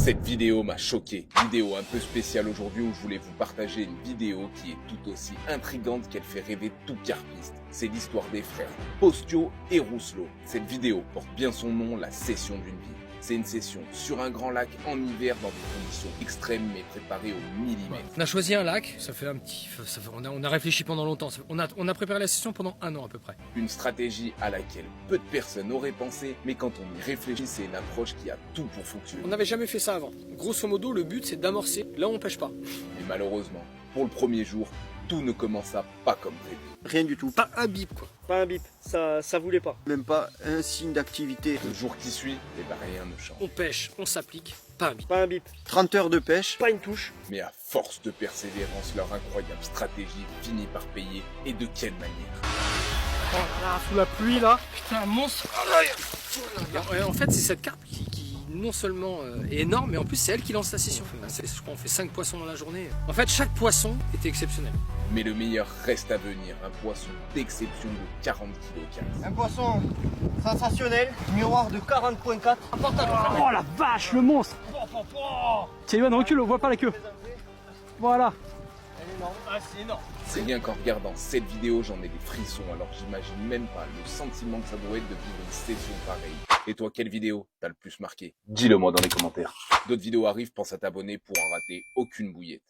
Cette vidéo m'a choqué. Vidéo un peu spéciale aujourd'hui où je voulais vous partager une vidéo qui est tout aussi intrigante qu'elle fait rêver tout carpiste. C'est l'histoire des frères Postio et Rousselot. Cette vidéo porte bien son nom, la session d'une vie. C'est une session sur un grand lac en hiver dans des conditions extrêmes mais préparées au millimètre. On a choisi un lac, on a réfléchi pendant longtemps, on a préparé la session pendant 1 an à peu près. Une stratégie à laquelle peu de personnes auraient pensé, mais quand on y réfléchit, c'est une approche qui a tout pour fonctionner. On n'avait jamais fait ça avant. Grosso modo, le but c'est d'amorcer là où on pêche pas. Mais malheureusement, pour le premier jour, tout ne commença pas comme prévu. Rien du tout. Pas un bip quoi. Pas un bip, ça voulait pas. Même pas un signe d'activité. Le jour qui suit, eh ben rien ne change. On pêche, on s'applique, pas un bip. Pas un bip, 30 heures de pêche. pas une touche. Mais à force de persévérance, leur incroyable stratégie finit par payer. Et de quelle manière? Là, sous la pluie là. Putain, un monstre. En fait, c'est cette carpe qui non seulement est énorme, mais en plus c'est elle qui lance la session. Je crois qu'on fait 5 poissons dans la journée. En fait, chaque poisson était exceptionnel. Mais le meilleur reste à venir, un poisson d'exception de 40 kg. Un poisson sensationnel, miroir de 40.4. Oh la vache, le monstre. Tiens, Ivan, recule, on voit pas la queue. Voilà. Elle est énorme. Ah, c'est énorme. C'est bien qu'en regardant cette vidéo, j'en ai des frissons, alors j'imagine même pas le sentiment que ça doit être de vivre une session pareille. Et toi, quelle vidéo t'as le plus marqué? Dis-le moi dans les commentaires. D'autres vidéos arrivent, pense à t'abonner pour en rater aucune bouillette.